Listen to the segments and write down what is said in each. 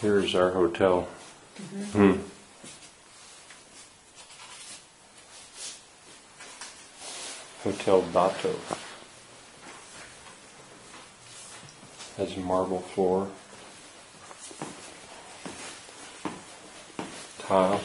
Here's our hotel. Hotel Dato. Has a marble floor. Tile.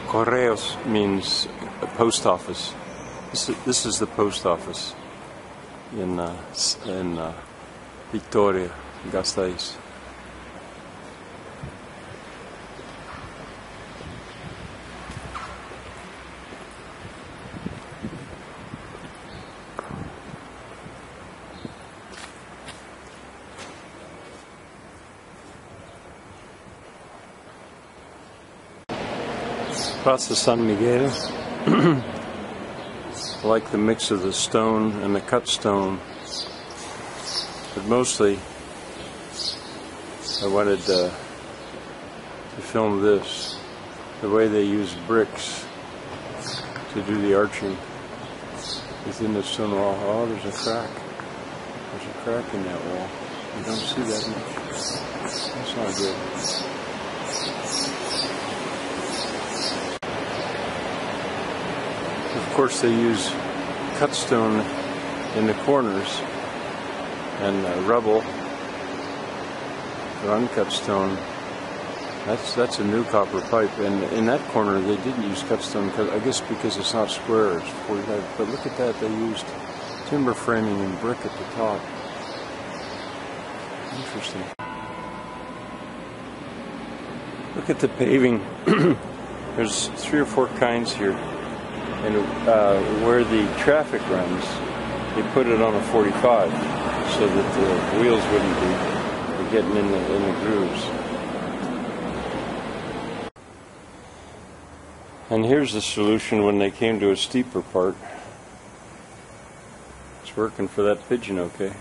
Correos means a post office. This is the post office in Vitoria, Gasteiz. Plaza San Miguel. I like the mix of the stone and the cut stone, but mostly I wanted to film this, the way they use bricks to do the arching within the stone wall. Oh, there's a crack. There's a crack in that wall. You don't see that much. That's not good. Of course, they use cut stone in the corners and rubble for uncut stone. That's a new copper pipe, and in that corner they didn't use cut stone, I guess because it's not square, it's 45. But look at that, they used timber framing and brick at the top. Interesting. Look at the paving. There's 3 or 4 kinds here. And where the traffic runs, they put it on a 45 so that the wheels wouldn't be getting in the grooves. And here's the solution when they came to a steeper part. It's working for that pigeon okay.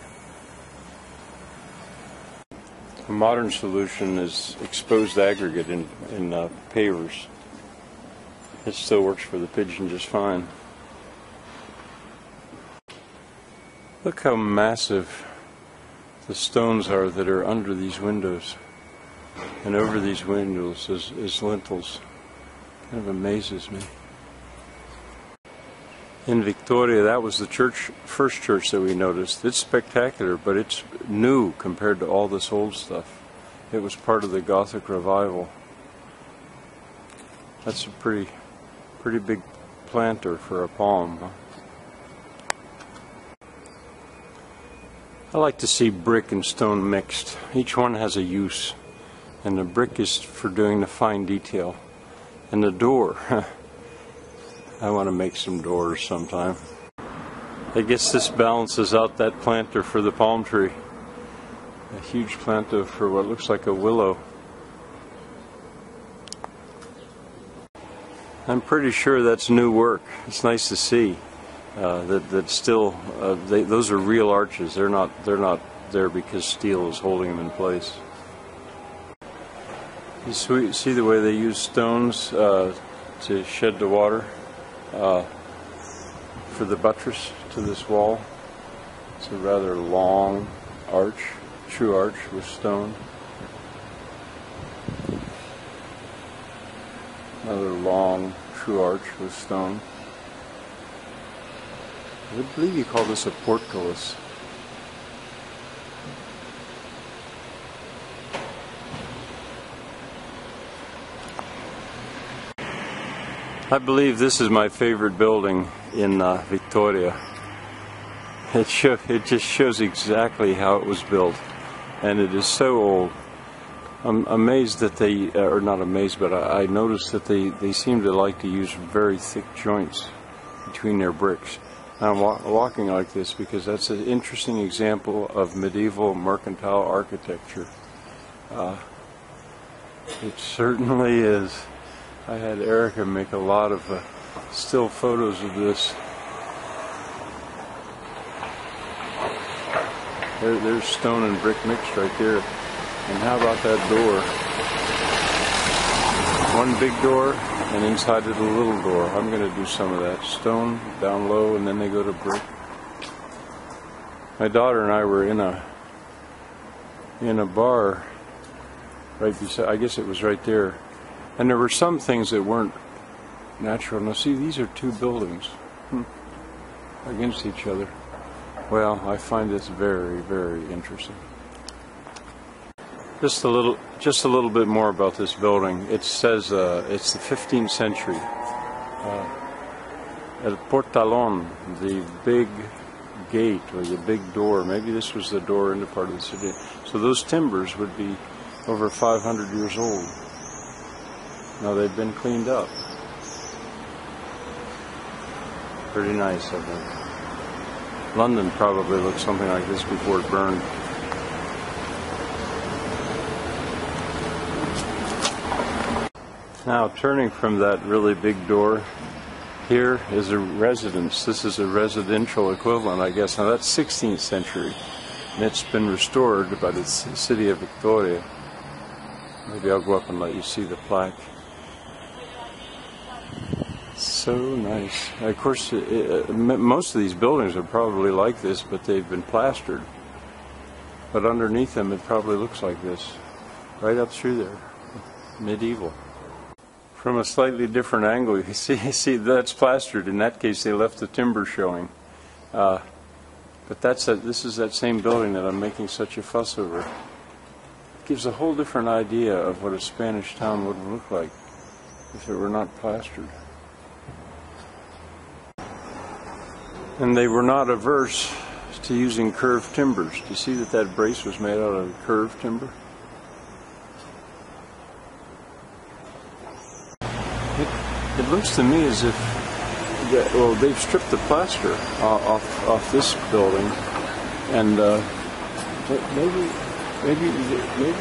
A modern solution is exposed aggregate in pavers. It still works for the pigeon just fine. Look how massive the stones are that are under these windows. And over these windows is lintels. Kind of amazes me. In Vitoria, that was the first church that we noticed. It's spectacular, but it's new compared to all this old stuff. It was part of the Gothic revival. That's a pretty big planter for a palm. Huh? I like to see brick and stone mixed. Each one has a use, and the brick is for doing the fine detail. And the door, I want to make some doors sometime. I guess this balances out that planter for the palm tree. A huge planter for what looks like a willow. I'm pretty sure that's new work. It's nice to see that still those are real arches. They're not there because steel is holding them in place. You see the way they use stones to shed the water for the buttress to this wall. It's a rather long arch, true arch with stone. Another long, true arch with stone. I believe you call this a portcullis. I believe this is my favorite building in Vitoria. It just shows exactly how it was built, and it is so old. I'm amazed that they, or not amazed, but I noticed that they seem to like to use very thick joints between their bricks. I'm walking like this because that's an interesting example of medieval mercantile architecture. It certainly is. I had Erica make a lot of still photos of this. There's stone and brick mixed right there. And how about that door? one big door, and inside it a little door. I'm going to do some of that. Stone, down low, and then they go to brick. My daughter and I were in a bar right beside, I guess it was right there. And there were some things that weren't natural. Now see, these are two buildings against each other. Well, I find this very, very interesting. Just a little bit more about this building. It says it's the 15th century. El Portalón, the big gate or the big door. Maybe this was the door into part of the city. So those timbers would be over 500 years old. Now they've been cleaned up. Pretty nice, I think. London probably looked something like this before it burned. Now, turning from that really big door, here is a residence. This is a residential equivalent, I guess. Now, that's 16th century, and it's been restored by the city of Vitoria. Maybe I'll go up and let you see the plaque. So nice. Of course, most of these buildings are probably like this, but they've been plastered. But underneath them, it probably looks like this. Right up through there. Medieval. From a slightly different angle, you see that's plastered. In that case, they left the timber showing. But this is that same building that I'm making such a fuss over. It gives a whole different idea of what a Spanish town would look like if it were not plastered. And they were not averse to using curved timbers. Do you see that brace was made out of curved timber? It looks to me as if, well, they've stripped the plaster off this building, and maybe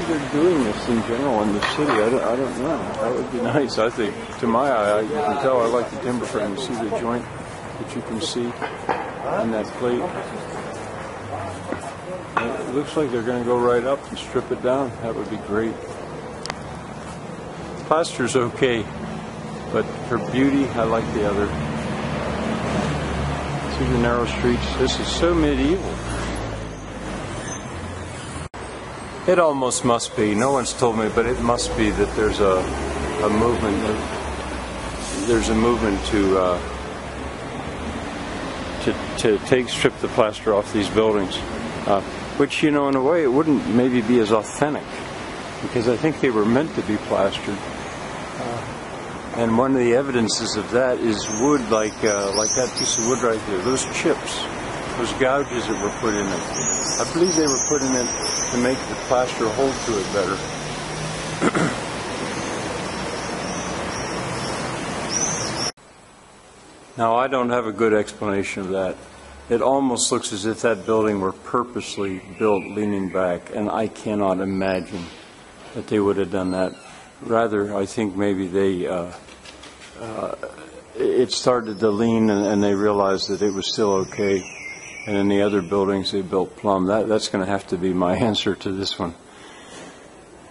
they're doing this in general in the city. I don't know. That would be nice. I think, to my eye, you can tell I like the timber frame. You see the joint that you can see on that plate. It looks like they're going to go right up and strip it down. That would be great. Plaster's okay. But for beauty, I like the other. See the narrow streets? This is so medieval. It almost must be. No one's told me, but it must be that there's a movement. There's a movement to strip the plaster off these buildings, which, you know, in a way, it wouldn't maybe be as authentic, because I think they were meant to be plastered. And one of the evidences of that is wood, like that piece of wood right there. Those chips, those gouges that were put in it. I believe they were put in it to make the plaster hold to it better. Now, I don't have a good explanation of that. It almost looks as if that building were purposely built leaning back, and I cannot imagine that they would have done that. Rather, I think maybe it started to lean, and they realized that it was still okay. And in the other buildings, they built plumb. That's going to have to be my answer to this one.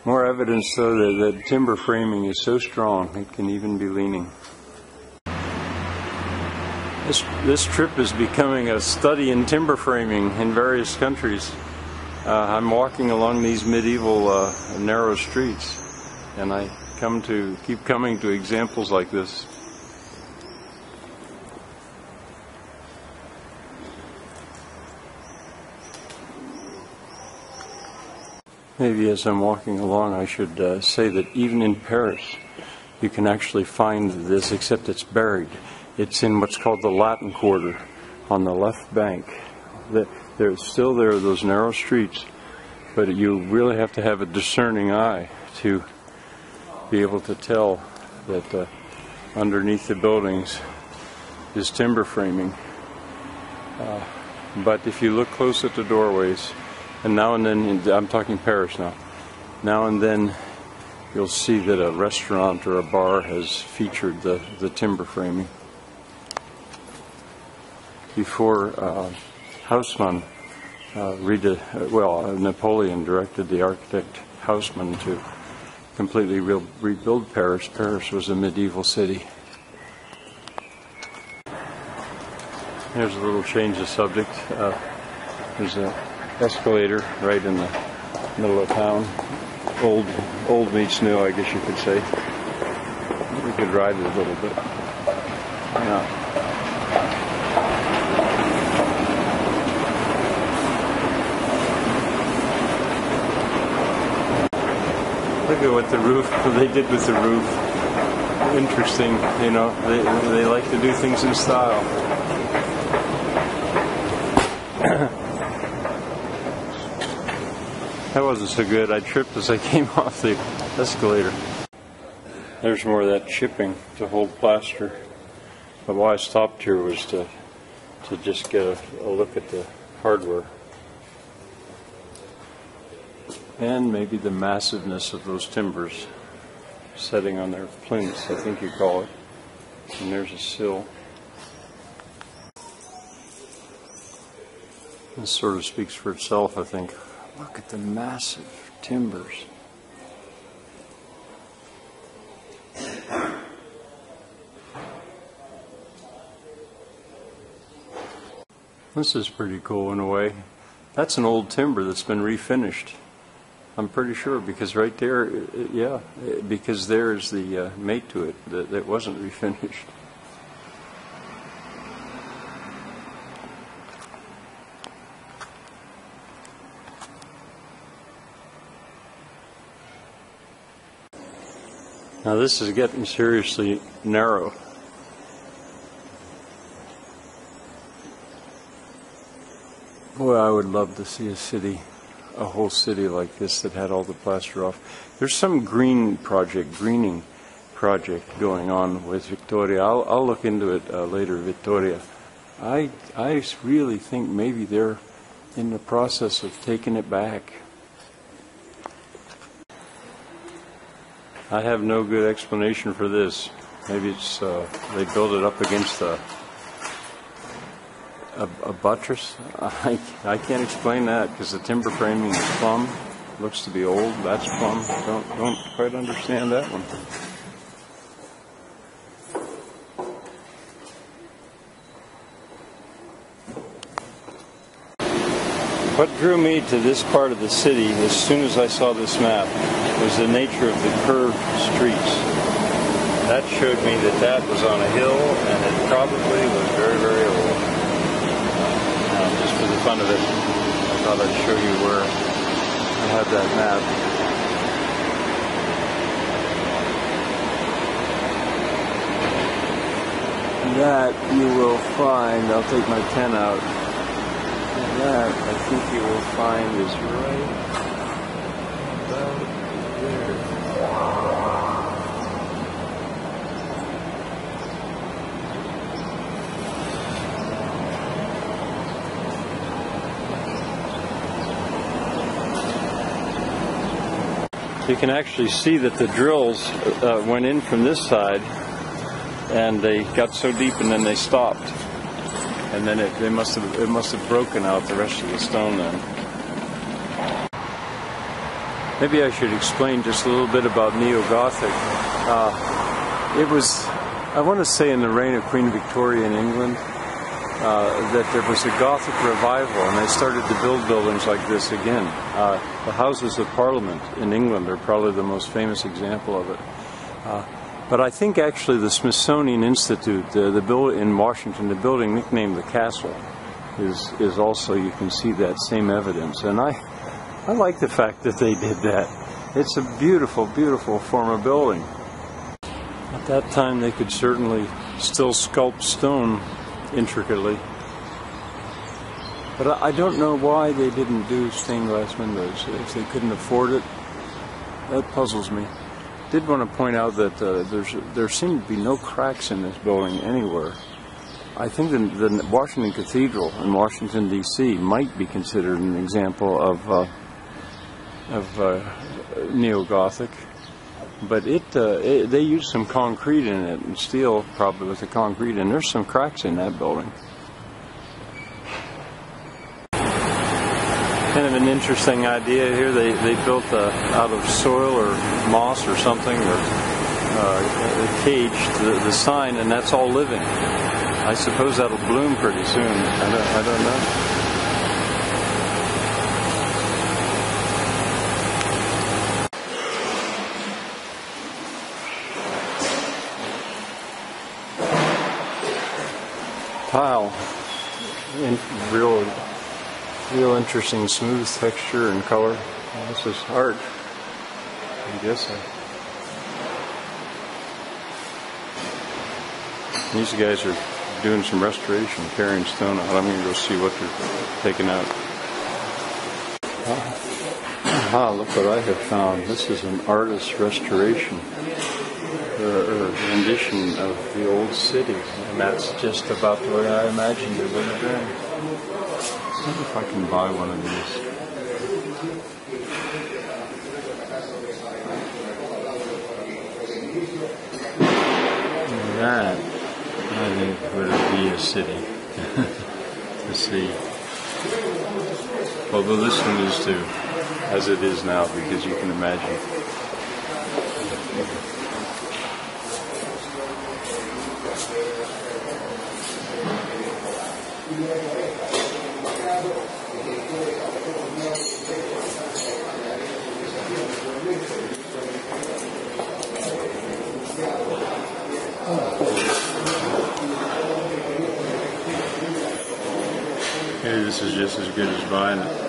More evidence, though, that timber framing is so strong, it can even be leaning. This trip is becoming a study in timber framing in various countries. I'm walking along these medieval narrow streets, and I keep coming to examples like this. Maybe as I'm walking along, I should say that even in Paris, you can actually find this, except it's buried. It's in what's called the Latin Quarter, on the left bank. There are those narrow streets, but you really have to have a discerning eye to be able to tell that underneath the buildings is timber framing. But if you look close at the doorways, and now and then, I'm talking Paris now and then you'll see that a restaurant or a bar has featured the timber framing. Before Haussmann, Napoleon directed the architect Haussmann to completely rebuild Paris. Paris was a medieval city. Here's a little change of subject. There's an escalator right in the middle of town. Old meets new, I guess you could say. We could ride it a little bit. Yeah. Look at what they did with the roof. Interesting, you know, they like to do things in style. That wasn't so good. I tripped as I came off the escalator. There's more of that chipping to hold plaster. But why I stopped here was to just get a look at the hardware. And maybe the massiveness of those timbers setting on their plinths, I think you call it. And there's a sill. This sort of speaks for itself, I think. Look at the massive timbers. This is pretty cool in a way. That's an old timber that's been refinished. I'm pretty sure, because right there, yeah, because there's the mate to it that wasn't refinished. Now this is getting seriously narrow. Boy, I would love to see a whole city like this that had all the plaster off. There's some greening project going on with Vitoria. I'll look into it later, Vitoria. I really think maybe they're in the process of taking it back. I have no good explanation for this. Maybe it's they build it up against a buttress. I can't explain that because the timber framing is plumb. Looks to be old. That's plumb. Don't quite understand that one. What drew me to this part of the city as soon as I saw this map was the nature of the curved streets. That showed me that was on a hill and it probably was very, very old. Now, just for the fun of it, I thought I'd show you where I have that map. That you will find, I'll take my pen out. That I think you will find is right about there. You can actually see that the drills went in from this side and they got so deep and then they stopped. And then it must have broken out the rest of the stone then. Maybe I should explain just a little bit about Neo-Gothic. It was, I want to say, in the reign of Queen Victoria in England, that there was a Gothic revival, and they started to build buildings like this again. The Houses of Parliament in England are probably the most famous example of it. But I think actually the Smithsonian Institute, the building in Washington, the building nicknamed the Castle, is also, you can see that same evidence. And I like the fact that they did that. It's a beautiful, beautiful form of building. At that time they could certainly still sculpt stone intricately. But I don't know why they didn't do stained glass windows. If they couldn't afford it, that puzzles me. I did want to point out that there seem to be no cracks in this building anywhere. I think the Washington Cathedral in Washington, D.C. might be considered an example of Neo-Gothic, but they used some concrete in it, and steel probably with the concrete, and there's some cracks in that building. kind of an interesting idea here. They built out of soil or moss or something, or a cage, the sign, and that's all living. I suppose that'll bloom pretty soon. I don't know. Tile, real interesting, smooth texture and color. This is art, I guess. These guys are doing some restoration, carrying stone out. I'm going to go see what they're taking out. Look what I have found. This is an artist's restoration. Or rendition of the old city, and that's just about the way I imagined it would have been. I wonder if I can buy one of these. That, I think, would be a city to see. Although this one is too, as it is now, because you can imagine. Maybe this is just as good as buying it.